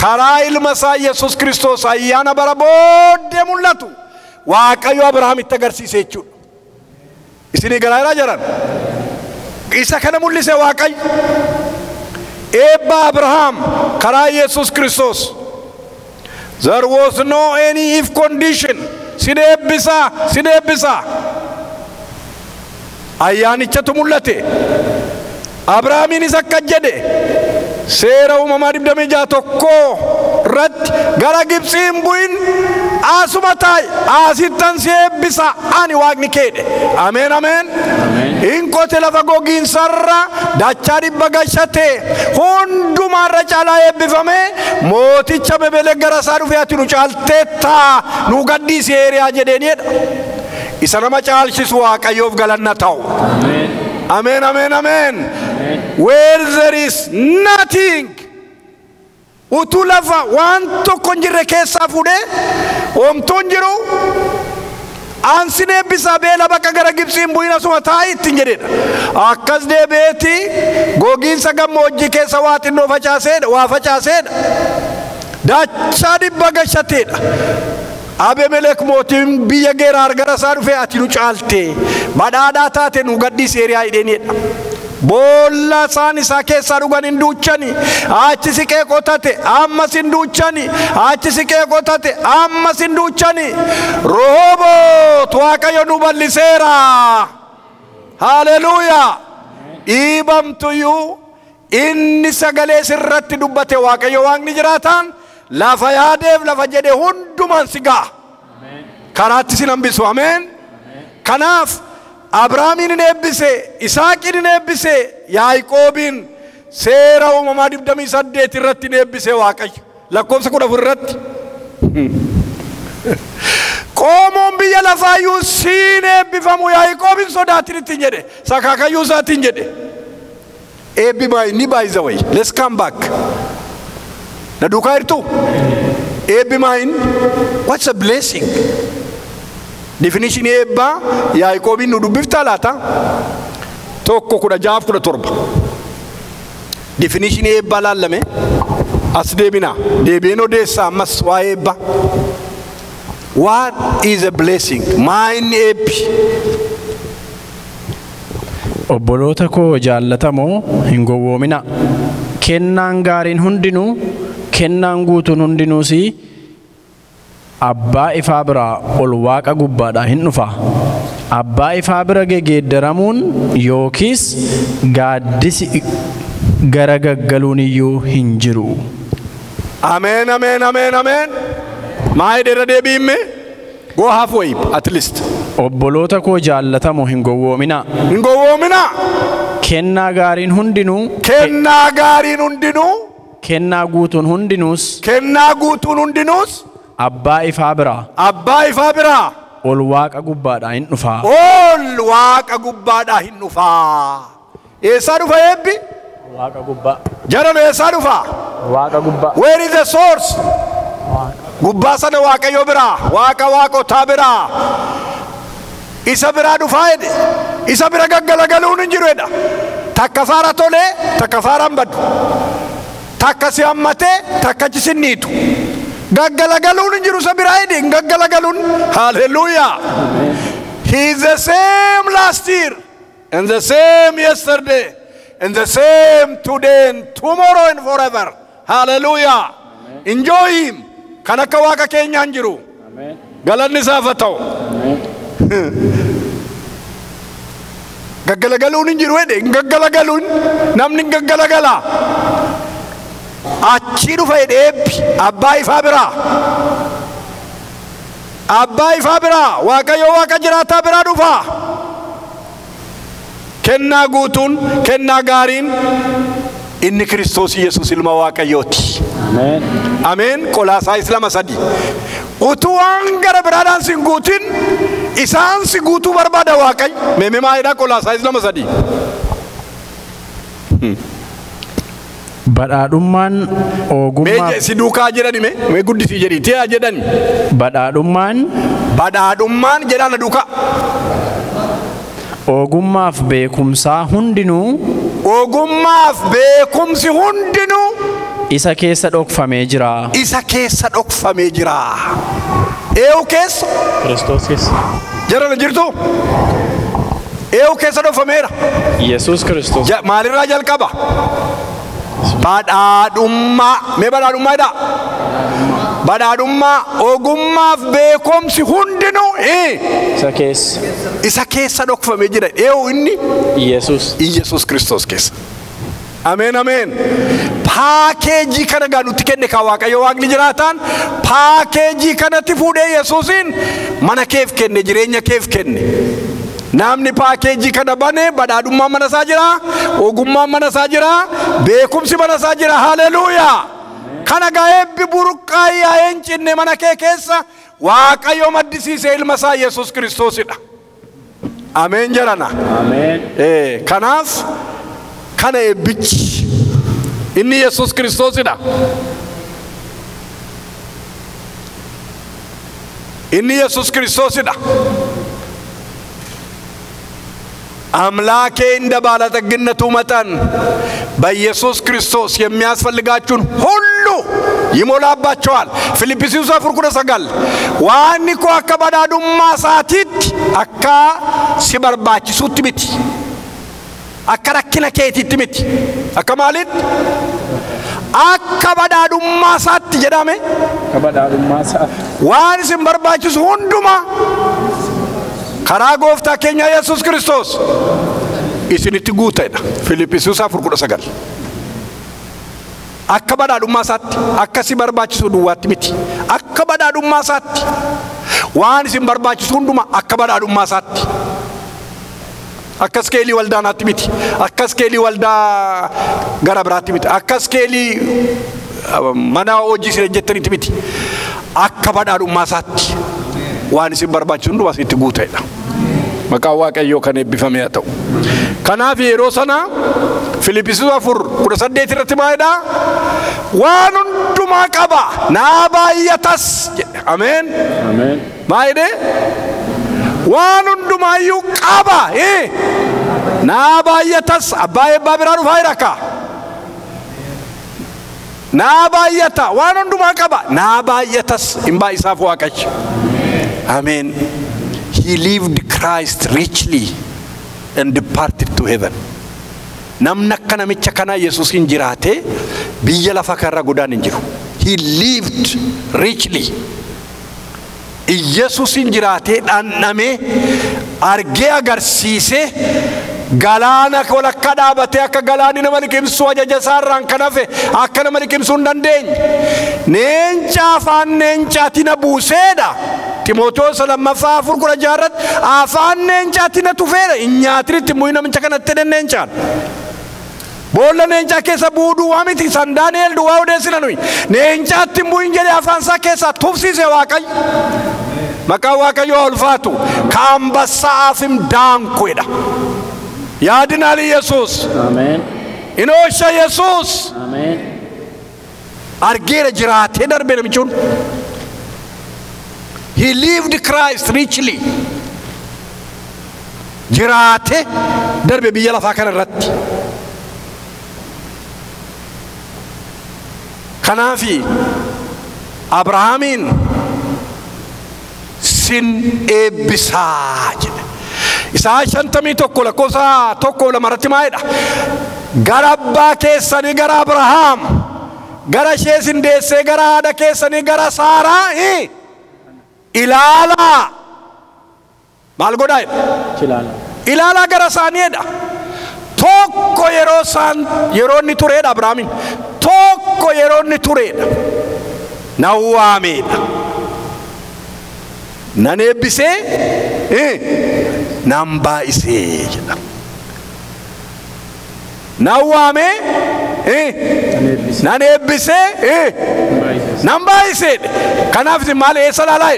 karaa ilma isaa Yesuus Kiristoos ayyaana bara booddee mul'atu Waaqayyo Abrahaamitti agarsiise jechuudha. Isinii garaaraa jiran isa kana mul'ise Waaqayyo eebba Abrahaam karaa Yesuus Kiristoos. There was no any if condition. Sin eebbisa ayyaanichatu mul'ate. Abrahamiinis akka jedhe seera uumamaa 26 irratti gara Gibxii hin bu'in asuma taa'i asittan si eebbisa ani Waaqni keedhe. Ameen ameen. Hin qote lafa gogiinsarra dachaa dhibba gashate hundumaarra caalaa eebbifame mooticha bebele gara isaa dhufe ati nu caalteetta nu gadhiisi eeriyaa jedheenidha. Isa nama caalchisu Waaqayyoof galanna ta'u. Amen, amen, amen. Where there is nothing utu lafa wanto konjire keessa fude omton jiru ansine bisa bela baka gara Gibxii buina suma ta'i ittiin jedhedha. Akkas deebeeti gogiinsa gammoojjii keessa waa xinnoo facaaseedha dachaa dhibba gashateedha. Abimelek mootiin biyya Geeraar gara isaa dhufe ati nu caalte badhaadhaa taate nu gadhiisi eeriyaa jedheenidha. Boolla isaan isaa keessaa dhugan hin duuchani achi siqee qotate ammas hin duuchani achi siqee qotate ammas hin duuchani. Rooboot Waaqayyo nu bal'iseera. Haleluuyaa. Dhiibamtuyyuu inni sagalee sirratti dubbate Waaqayyo Waaqni jiraataan lafa yaadeef lafa jedhe hundumaan si ga'a. Karaatti sin hambisu. Ameen. Kanaaf Abrahaamin eebbise, Isaaqiin eebbise, Yaaqoobiin seera uumamaa 28 irratti eebbise Waaqayyo. Lakkoofsa 14 irratti. Qoomoon biyya lafaayyuu siin eebbifamu Yaaqoobiin sodaatin ittiin jedhe. Sakaakayyuu isaatiin jedhe. Eebbi maayini by the way. Let's come back. Na duukaa jirtu. Eebbi maayin. What's a blessing? Definition eebba Yaaqoobiin nu dubbiftaa laata? Tokko 16-17. Definition eebba laallame as deebina. Deebiin odeessa ammas waa eebba. What is a blessing? Maayin eebbi. Obboloota koo jaallatamoo hin gowwoomina. Kennaan gaariin hundinuu kennaan guutuun hundinuusi abbaa ifaa biraa ol Waaqa gubbaadhaa hin dhufa. abbaa ifaa bira geeddaramuun yookiis gaaddisi garagaggaluun iyyuu hin jiru. Amen, amen, amen, amen. Maayidee irra deebi'imme go halfway at least. Obboloota koo jaallatamoo hin gowwoominaa. Hin gowwoominaa. Kennaa gaariin hundinuu. Kennaa gaariin hundinuu. Kennaa guutuun hundinuus. Kennaa guutuun hundinuus. Abbaa ifaa biraa. Abbaa ifaa biraa. Ol waaqa gubbaadhaa hin dhufaa. Ol waaqa gubbaadhaa hin dhufaa. Eessaa dhufa eebbi? Waaqa gubbaa. Jarano eessaa dhufa? Waaqa gubbaa. Where is the source? Gubbaa sana waaqayyo biraa. Waaqa waaqotaa biraa. Isa biraa dhufaa jedhe. Isa bira gaggalagaluun hin jiru jedha. Takka faara tolee, takka faara hin baddu. Takka si hammatee, takka si sinniitu. Gaggalagaluun hin jiru isa biraa jedhe. Gaggalagaluun. Hallelujah. He is the same last year and the same yesterday and the same today and tomorrow and forever. Hallelujah. Amen. Enjoy him. Kanaka waka keenya hin jiru. Amen. Galanni isaaf haa ta'u. Gaggalagaluun hin jiru jedhe. Gaggalagaluun namni gaggalagala. Achi dhufa jedhe eebbi abbaa ifaa biraa. Abbaa ifaa biraa waaqayyo waaqa jiraataa biraa dhufa. Kennaa guutuun kennaa gaariin inni Kiristoos Yesuus ilma waaqayyooti. Amen. Amen. Qolaasaayis 2:3. Utuu waan gara biraadhaan sin guutin isaan si guutuu barbaada waaqayyo. Meeme maayidhaa Qolaasaayis 2:3. Badhaadhummaan ogummaa. Mee si duukaa jedhani mee guddisii jedhi tiyaa jedhani. Badhaadhummaan jedhana duukaa. Ogummaaf beekumsaa hundinuu. Ogummaaf beekumsi hundinuu. Isa keessa dhokfamee jira. Isa keessa dhokfamee jira. Eewu keessa. Kiristoos keessa. Jarana jirtu. Eewu keessa dhokfameera. Yesuus Kiristoos. Maalirraa jalqaba? Badhaadhummaa. Mee badhaadhummaa jedhaa? Badhaadhummaa ogummaaf beekumsi hundinuu. Isa keessa dhokfamee jira. Eewu inni? Yesuus Kiristoos keessa. Amen, amen. Paakeejii kana gaa nutti kenne kaa waaqayyo waaqni jiraataan paakeejii kanatti fuudhee Yesuusiin mana keef kenne jireenya keef kenne. Namni paakeejii kana bane badhaadhummaan mana isaa jira, ogummaan mana isaa jira, beekumsi mana isaa jira. Hallelujah. Kana gaa eebbi burqaa yaa'een cinne mana kee keessa waaqayyo maddisiisee ilma isaa Yesuus Kiristoosidha. Amen jarana. Amen. Kanaaf kana eebbichi inni Yesuus Kiristoosidha. Inni Yesuus Kiristoosidha. አምላኬ እንደ ባለጠግነቱ መጠን በኢየሱስ ክርስቶስ የሚያስፈልጋችሁን ሁሉ ይሞላባቸዋል። ፊልጵስዩስ 4:9 ዋኒ ኮ አካ በዳዱማ ሳቲት አካ ሲበርባችሱት ሚቲ አካ ረኪነ ኬቲት ሚቲ አካ ማለት አካ በዳዱማ ሳት ጀዳሜ ከበዳዱማ ሳት ዋኒ ሲበርባችሱ ሁንዱማ karaa gooftaa keenya Yesuus Kiristoos isinitti guuteedha. Filiphisius 4:9 akka badhaadhummaa isaatti akka si barbaachisu duwwaatti miti akka badhaadhummaa isaatti waan isin barbaachisu hunduma akka badhaadhummaa isaatti akka skeelii waldaanaatti miti akka skeelii waldaa gara biraatti miti akka skeelii mana hojii isin hojjettanitti miti akka badhaadhummaa isaatti waan isin barbaachisu hunduma isinitti guuteedha. Maqaan waaqayyoo kan eebbifame haa ta'u. Kanaaf yeroo sana Filiphisius 4:18 irratti maayidha waan hundumaa qaba naa baay'atas jedhe. Ameen. Ameen. Maayidhe waan hundumaayyuu qaba naa baay'atas abbaa eebbaa biraa dhufaa jira akka naa baay'ata waan hundumaa qaba naa baay'atas hin baay'isaaf waaqayyo. Amen. He lived Christ richly and departed to heaven. Namna kana micha kana Yesus hin jiraate biyya lafa karra godaan hin jiru. He lived richly Yesuusin jiraatee dhandhamee argee agarsiisee galaana walakkaa dhaabatee akka galaanni nama liqimsuu ajaja isaarraan kan hafe akka nama liqimsuu hin dandeenye. Neencha afaan neenchaatiin na buuseedha. Ximootoos 2:4 afaan neenchaatiin na tufeedha. Hin nyaatinitti immoo namicha kanatti neenchaan. Boolla neenchaa keessa buuduu waa miti san Daani'eel duwwaa odeessina nuyi. Neenchaatti immoo hin jedhee afaan isaa keessaa tufsiise Waaqayyo. Maqaan Waaqayyoo ulfaatu kaambassaa afim daankuudha. Yaadinaan Yesuus. Amen. Inoosha Yesuus. Amen. Argeera jiraatee darbee namichuun. He lived Christ richly. Jiraatee darbee biyya lafaa kana irratti. Kanaafi Abrahaamiin sin eebbisaa jedhe. Isaa 51 lakkoofsa 1 maayidha. Gara abbaa keessanii gara Abrahaam, gara ishee sin deessee gara haadha keessanii gara Saaraa ilaalaa. Maal godhaa jedha? Ilaalaa gara isaaniidha. Tokko yeroo inni tureedha Abrahaamiin. Tokko yeroo inni tureedha. Na waameedha. Nan eebbisee nan baay'isee jedha. Na waamee nan eebbisee nan baay'isee. Kanaaf maal eessa laalaa?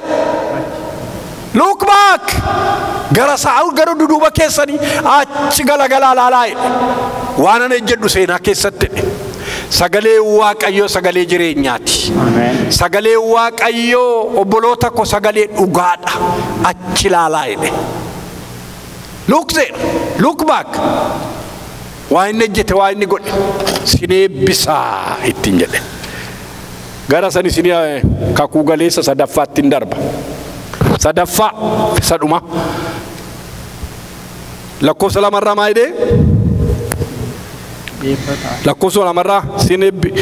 Look back. Gara Saa'ul gara duduuba keessanii achi galagalaa laalaa. Waan ani jedhu seenaa keessatti. Sagalee Waaqayyoo sagalee jireenyaati. Sagalee Waaqayyoo obboloota ko sagalee dhugaadha. Achi laalaa jedhe. Look there. Look back. Waa inni jette waa inni godhe. Sin eebbisaa ittiin jedhe. Gara sani sin kakuu galeessa sadaffaatti hin darba. Sadaffaa sadhuma. Lakkoofsa 2 maayidee. Lakkoofsa 2 sin eebbi.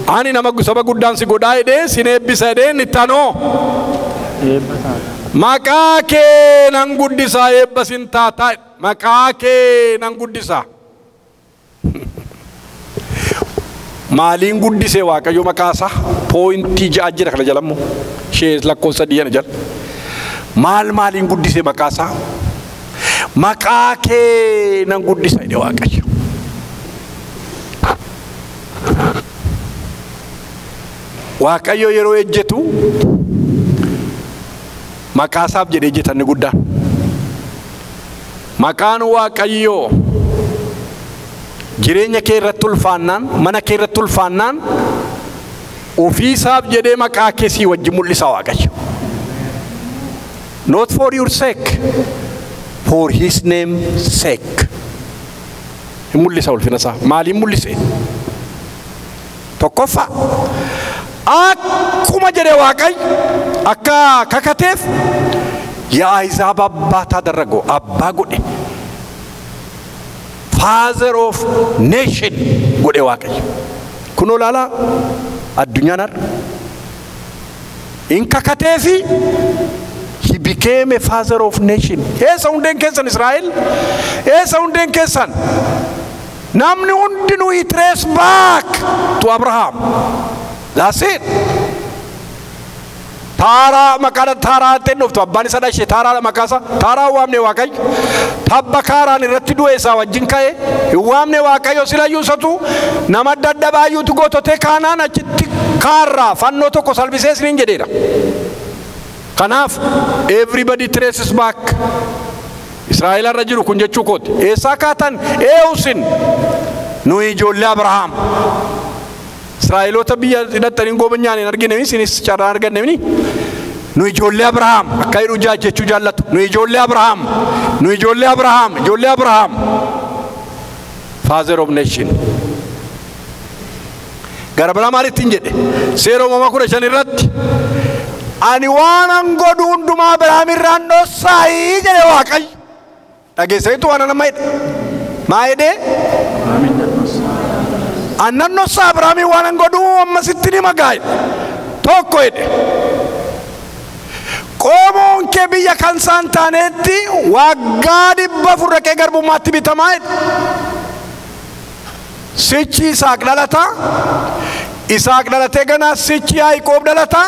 Ani nama saba guddaan si godhaa jedhee sin eebbisa jedhee ni tanoo. Maqaa kee nan guddisaa eebba sin taataa. Maqaa kee nan guddisaa. Maaliin guddisee Waaqayyo maqaasaa poointii 6 jira kana jalammoo. Shee lakkoofsa 10 jala. Maaliin guddisee maqaasaa? Maqaa kee nan guddisa jedhe Waaqayyo. Waaqayyo yeroo ejjetu maqaasaaf jedhee ejjetanni guddaan. Maqaan Waaqayyoo jireenya kee irratti ulfaannaan, mana kee irratti ulfaannaan ofiisaaf jedhee maqaa kee sii wajjin mul'isa Waaqayyo. Not for your sake, for his name sake. Mul'isa ulfina isaa. Maaliin mul'ise? Tokkoffaa akkuma jedhe Waaqayyo akka kakateef yaa Ahizaab abbaa taadarago abbaa godhe. Father of nation godhe Waaqayyo. Kunoo laala addunyaan har'a in kakateefi he became a father of nation. Eessa hundeen keessan Israa'el? Eessa hundeen keessan? Namni hundinuu he trace back to Abraham. That's it. Tara makara Tara tenoftu abbaan isa dhashe Tara makasa Tara waamne Waaqayyo. Tabba kaaraan irratti du'e isaa wajjin ka'e waamne Waaqayyo sila yuusatu nama dadhabaayyuutu goototee kaanaan achitti kaarraa fannoo tokko salphisee isiniin jedheedha. Kanaaf everybody traces back. Israa'el irra jiru kun jechuu kooti. Eessaa kaatan eewusin nuyi ijoollee Abrahaam. Israa'eloota biyya hidhatanii goobanyaan hin argine isinis carraa arganne nuyi ijoollee Abrahaam akka jedhu jechuu jaallatu. Nuyi ijoollee Abrahaam. Nuyi ijoollee Abrahaam. Ijoollee Abrahaam. Father of nation. Gara biraa maalitti hin jedhe? Seera uumamaa 15 irratti ani waanan godhu hundumaa Abrahaam irraan dhossaayii jedhe Waaqayyo. Dhageessaniitu waan nama jedhe. Maa jedhee? Annan dhossaa Abrahaamii waanan godhu amma sitti ni magaa'e. Tokko jedhe. Qomoon kee biyya kan isaan taanetti waggaa 400 dhaqee garbummaatti bitamaa. Sichi Isaaq dhalata. Isaaq dhalatee ganaa sichi Yaaqoob dhalata.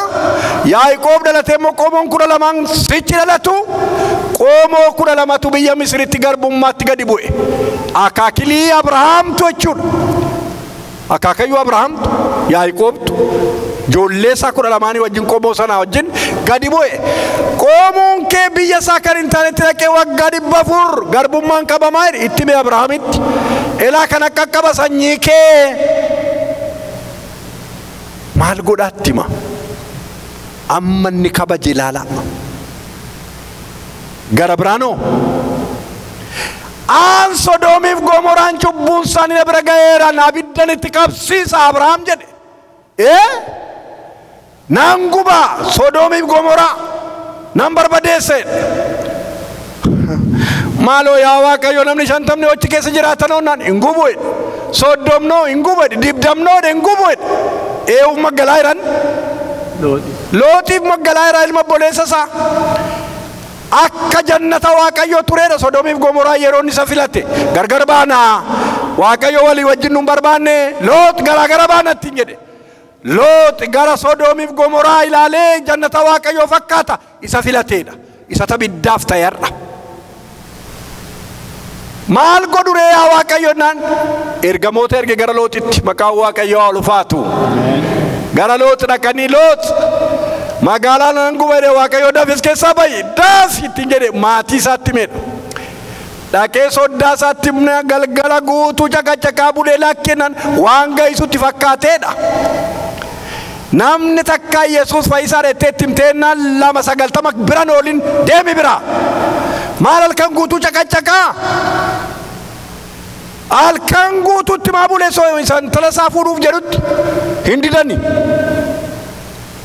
Yaaqoob dhalatee immoo qomoon 12 sichi dhalatu. Qomoo 12tu biyya Misiritti garbummaatti gadi bu'e. Akaakilii Abrahaamtu jechuudha. Akaakayyuu Abrahaamtu, Yaaqoobtu, ijoollee isaa 12 wajjin qomoo sanaa wajjin gadi bu'e. Qomoon kee biyya isaa kan hin taanetti dhaqee waggaa 400 garbummaan qabamaa itti mee Abrahaamitti. Elaa kan akka qaba sanyii kee maal godhaatti hima? Amma inni kabaje ilaala. Gara biraanoo aan Sodoomiif Gomoraan cubbuun isaanii na bira ga'eeraan abiddan itti qabsiisa Abrahaam jedhe. Naan gubaa Sodoomiif Gomoraa nan barbadeesse. Maaloo yaa Waaqayyo namni 50 achi keessa jiraatan onnaan hin gubu. Sodomnoo hin gubu. 20 hin gubu. Eewu magaalaa jiran. Lootiif magaalaa jiran ilma boleessa isaa. Akka jannata Waaqayyo tureedha Sodoomiif Gomoraa yeroon isa filate. Gargar baanaa. Waaqayyo walii wajjin nun barbaanne. Loot gara baanatti hin jedhe. Loot gara Sodoomiif Gomoraa ilaalee jannata Waaqayyo fakkaata isa filateedha. Isa tabiddaaf ta'eerra. Maal godhuree yaa Waaqayyo naan ergamoota erge gara Lootitti maqaan Waaqayyo haa ulfaatu. Gara Loot dhaqanii Loot magaalaan nan gubee Waaqayyo dafis keessaa bayi daas ittiin jedhe maatii isaatti meedha. Dhaqee soddaa isaatti galgala guutuu caqacaqaa bulee lakkinan waan ga'isutti fakkaateedha. Namni takka Yesuus fayyisaa dheetteetti himteennaan 290 biran oolin deemi bira. Maal halkan guutuu caqacaqaa? Halkan guutuutti maa bulee isaan talasaa fuudhuuf jedhutti hin didani.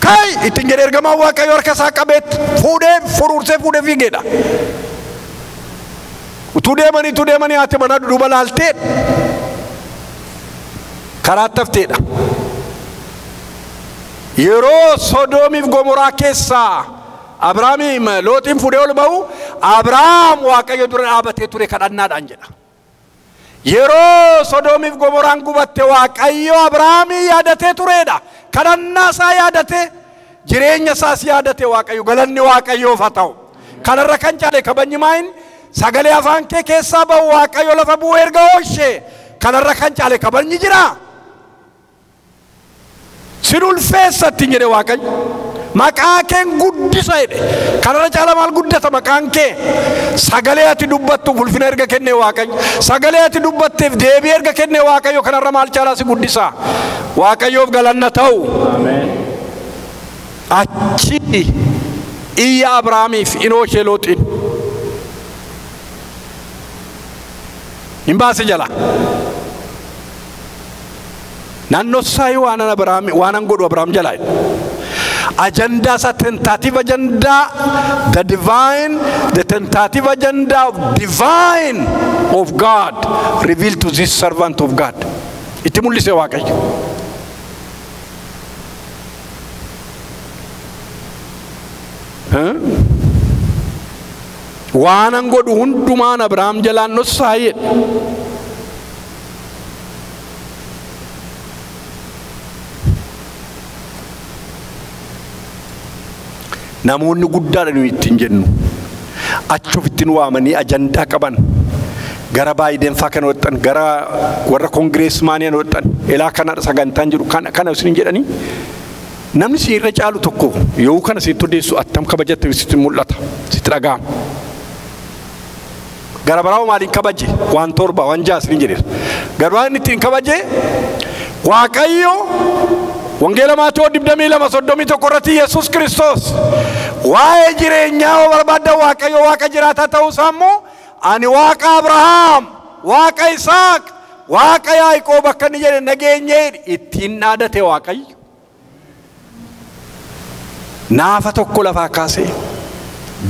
Kai ittiin jedhe ergamaan Waaqayyo harka isaa qabeetti fuudhee furuursee fuudhee fiigeedha. Utuu deemanii haati manaa duuba laaltee karaatti hafteedha. Yeroo Sodoomiif Gomoraa keessaa Abrahaamiin Lootiin fuudhee ol ba'u Abrahaam Waaqayyo dura dhaabatee ture kadhannaadhaan jedha. Yeroo Sodoomiif Gomoraan gubatte Waaqayyo Abrahaamii yaadatee tureedha. Kadhannaa isaa yaadatee jireenya isaas yaadatee Waaqayyo galanni Waaqayyoof haa ta'u. Kanarra kan caale kabajni maayin sagalee afaan kee keessaa ba'u Waaqayyo lafa bu'ee erga oolchee kanarra kan caale kabajni jira. Sin ulfeessatti jedhe Waaqayyo. Maqaa keen guddisa jedhe. Kanarra caala maal guddata maqaan kee? Sagalee ati dubbattuuf ulfina erga kennee Waaqayyo. Sagalee ati dubbatteef deebii erga kennee Waaqayyo kanarra maal caalaa si guddisa? Waaqayyoof galanna ta'u. Achi iyya Abrahaamiif inoo ishee Looxiin hin baase jala. Naannoo isaa waanan godhu Abrahaam jalaa. Agenda is a tentative agenda, the tentative agenda of divine of God revealed to this servant of God. Itti mul'ise Waaqayyo. Waanan godhu hundumaan Abrahaam jalaan nossaaye. Namoonni guddaadha nuyi ittiin jennu achuuf ittiin waamanii ajandaa qaban gara Baayiden faa kan wixxan gara warra kongireesmaanii wixxan ilaa kana sagantaan jiru kana isin jedhanii namni si irra caalu tokko yoo kana sitti odeessu attam kabajatte sitti mul'ata sitti dhaga'ama. Gara baraa'u maaliin kabaje waan torba waan ja'a isin jedhe gara waan ittiin kabaje Waaqayyo Wangeela Maatewos 22:31 irratti Yesuus Kiristoos waa'ee jireenyaa barbaadda Waaqayyo Waaqa jiraataa ta'uu isaa immoo ani Waaqa Abrahaam, Waaqa Isaaq, Waaqa Yaaqoob akka inni jedhe nageenyee ittiin dhaadate Waaqayyo. Naafa tokko lafaa kaasee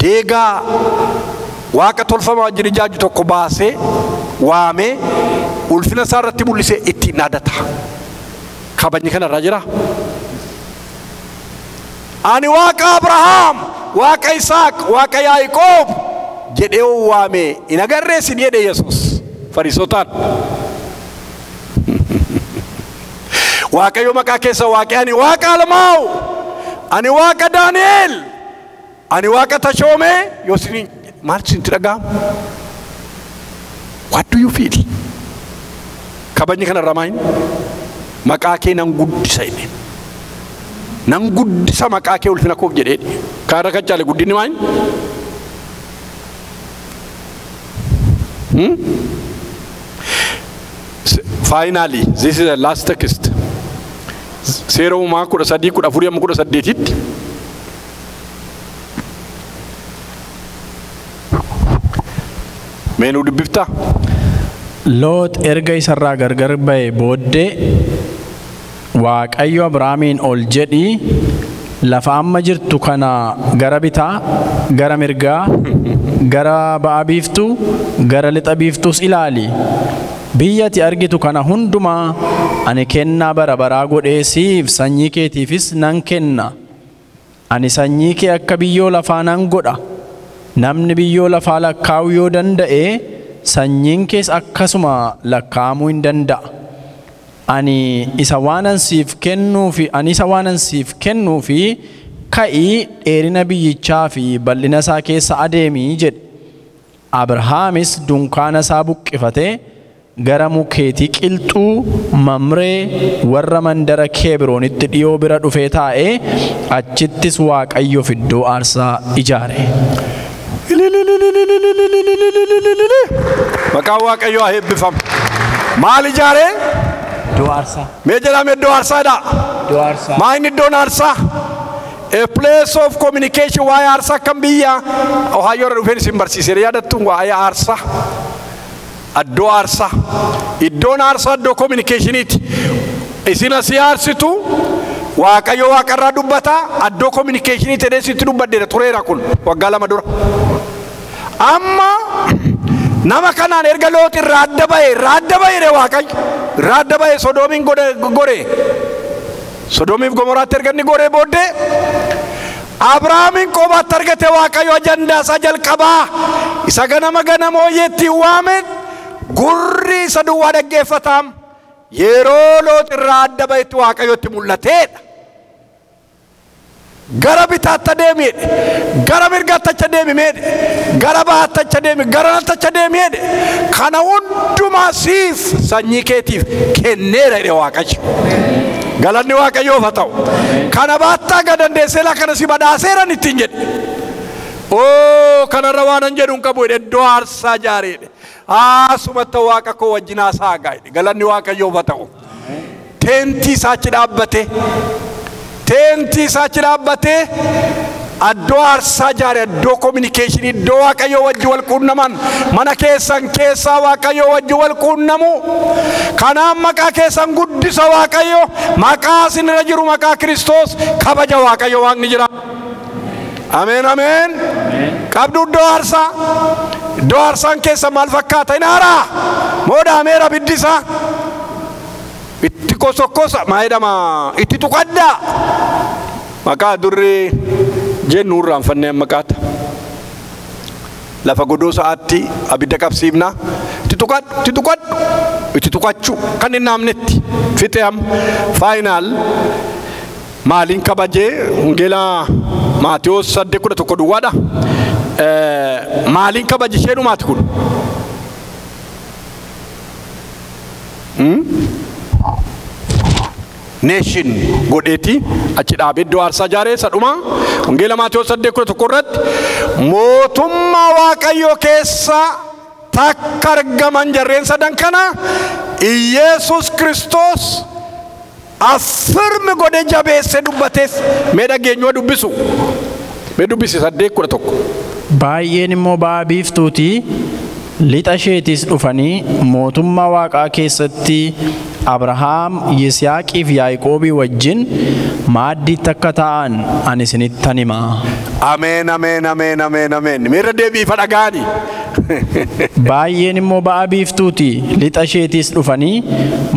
deegaa Waaqa tolfamaa wajjin ijaaju tokko baasee waamee ulfina isaa irratti mul'isee ittiin dhaadata. Kabajni kana irra jira. Ani Waaqa Abrahaam, waaqa Isaaq, waaqa Yaaqoob jedhee waame hin agarreessin jedhe Yesuus Fariisotaan. Waaqayyo maqaa keessa waaqi ani waaqa Almaaw, ani waaqa Daani'eel, ani waaqa Tashoomee yoo isin maal isinitti dhaga'amu? What do you feel? Kabajni kana ramain maqaa kee nan guddisa jedhe. Nan guddisa maqaa kee ulfina koof jedhe. Kaara kan caale guddinni maal? Finally, this is the last text. Seera uumaa 13:14-18tti. Meenuu dubbiftaa? Loot erga isarraa gargar ba'e booddee Waaqayyo Abrahaamiin ol jedhii lafa amma jirtu kana gara bitaa, gara mirgaa, gara ba'a biiftuu, gara lixa biiftuus ilaali. Biyya ati argitu kana hundumaa ani kennaa bara baraa godhee siif sanyii keetiifis nan kenna. Ani sanyii kee akka biyyoo lafaa nan godha. Namni biyyoo lafaa lakkaa'uu yoo danda'e sanyiin kees akkasuma lakkaa'amuu hin danda'a. Ani isa waanan siif kennuu fi ka'ii dheerina biyyichaa fi bal'ina isaa keessa adeemii jedhe. Abrahaamis dunkaana isaa buqqifatee gara mukeetii qilxuu Mamree warra mandara Kebroonitti dhiyoo bira dhufee taa'ee achittis Waaqayyoof iddoo aarsaa ijaare. Maqaan Waaqayyoo haa eebbifamu. Maal ijaare? Iddoo aarsaa. Mee jedhame iddoo aarsaadha? Iddoo aarsaa. Maa inni iddoon aarsaa? A place of communication. Waa'ee aarsaa kan biyya Ohayoo irra dhufeen isin barsiisee yaadattu waa'ee aarsaa. Iddoo aarsaa. Iddoon aarsaa iddoo communicationiiti. Isin asii aarsitu Waaqayyo waaqarraa dubbata. Iddoo communicationiiti jedhee sitti dubbaddeera tureera kun waggaa 2 dura. Amma nama kanaan erga Loot irraa adda ba'e Waaqayyo irraa adda ba'e Sodoomiin gore. Sodoomiif Gomoraatti erga inni goree booddee Abrahaamiin qobaatti argate Waaqayyo ajandaa isaa jalqabaa isa ganama hooyeetti waameen gurri isa duwwaa dhaggeeffataam yeroo Loot irraa adda ba'etti Waaqayyotti mul'ateedha. Gara bitaatti adeemedhe, gara mirgaatti achi adeemedhe, gara bahaatti achi adeeme, gara natti achi adeemedhe. Kana hundumaa siif sanyii keetiif kenneera jedhe Waaqayyo. Galanni Waaqayyoof haa ta'u. Kana baattaa gadandeessee kana si badhaaseeran ittiin jedhe. Kanarra waanan jedhuun qabu jedhe iddoo aarsaa ijaareedhe. Asumatti Waaqa koo wajjin haasa'aa jedhe. Galanni Waaqayyoof haa ta'u. Teentii isaa achi dhaabbate. Iddoo aarsaa ijaare, iddoo communication, iddoo Waaqayyoo wajjin wal quunnaman, mana keessan keessaa Waaqayyoo wajjin wal quunnamu. Kanaaf maqaa keessan guddisa Waaqayyo, maqaa isinirra jiru maqaa Kiristoos kabaja Waaqayyo Waaqni jira. Ameen ameen. Qabdu iddoo aarsaa. Iddoo aarsaan keessa maal fakkaata? Hin aaraa moo dhaameera biddisaa? Itti kosokkosa maa jedhama? Itti tuqaddaa. Maqaa durree jennu irraanfannee maqaata. Lafa godoo sa'aatti abidda qabsiifna. Itti tuqachuu kan hin naamnetti fixe am faayinaal maaliin kabajee Wangeela Maatewos 8:11 duwwaadha. Maaliin kabaje ishee dhumaati kun? Nation godheeti achi dhaabee iddoo aarsaa ijaaree sadhuma Wangeela Maatewos 8:11 irratti mootummaa Waaqayyoo keessa takka argaman jarreen sadan kana Iyeesus Kiristoos affirmi godhe jabeesse dubbatees mee dhageenyoo dubbisu mee dubbisi 8:11. Baay'een immoo ba'a biiftuutii lixa isheetis dhufanii mootummaa Waaqaa keessatti Abrahaam, Yisihaaqii fi Yaaqoobii wajjin maaddiitti akka ta'an ani isinittan hima. Ameen ameen ameen ameen ameen. Meerra deebiifa dhagaani. Baay'een immoo ba'a biiftuutii lixa isheetis dhufanii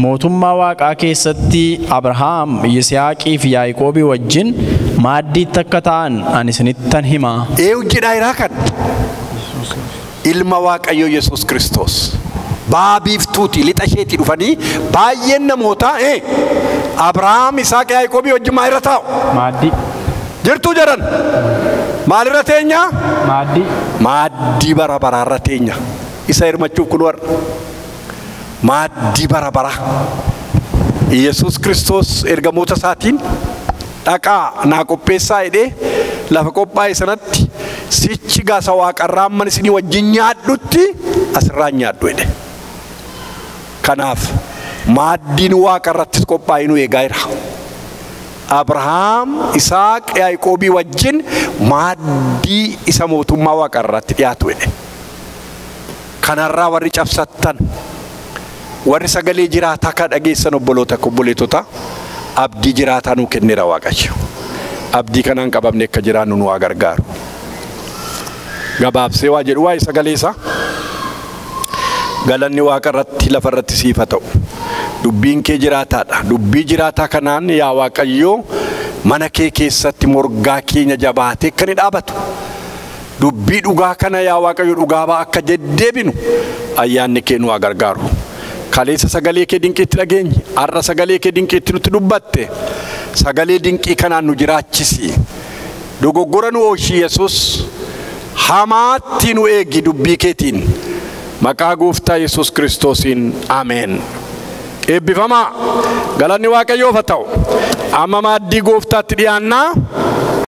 mootummaa Waaqaa keessatti Abrahaam, Yisihaaqii fi Yaaqoobii wajjin Maaddii takka ta'an ani isinittan himaa. Jedhaa jiraa kan ilma Waaqayyoo Yesuus Kiristoos baabiiftuuti lixa isheetii dhufanii baay'een namoota Abrahaam Isaaq Yaaqoobii wajjin maa irra taa'u? Maaddii. Jirtuu jedhan maal irra teenya? Maaddii. Maaddii bara baraa irra teenya. Isa hirmachuuf kun warra maaddii bara baraa. Yesuus Kiristoos ergamoota isaatiin dhaqaa naa qopheessaa jedhee lafa qophaa'e sanatti sichi gaasa waaqarraa amman isinii wajjin nyaadhutti asirraan nyaadhu jedhe. Kanaaf maaddiin waaqarrattis qophaa'e nu eegaa jira. Abrahaam Isaaq Yaaqoobii wajjin maaddii isa mootummaa waaqarratti dhiyaatu jedhe. Kanarraa warri cabsattan warri sagalee jiraataa ka dhageessan obboloota obboleettota abdii jiraataa nuu kenneera Waaqayyo. Abdii kanaan qabamne akka jiraannu nu gargaaru. Gabaabsee waa jedhu waa'ee sagalee isaa galanni waaqarratti lafarratti siif haa ta'u. Dubbiin kee jiraataadha. Dubbii jiraataa kanaan yaa Waaqayyo mana kee keessatti morgaa keenya jabaatee akka ni dhaabatu. Dubbii dhugaa kana yaa Waaqayyo dhugaa ba'a akka deddeebinu ayyaanni kee nu gargaaru. Kaleessa sagalee kee dinqiitti dhageenye, har'a sagalee kee dinqiitti nutti dubbatte. Sagalee dinqii kanaan nu jiraachisi. Dogoggora nu oolchi Yesuus. Hamaatti nu eegi dubbii keetiin. Maqaa Gooftaa Yesuus Kiristoosiin ameen. Eebbifamaa galanni Waaqayyoof haa ta'u. Amma maaddii Gooftaatti dhiyaannaa.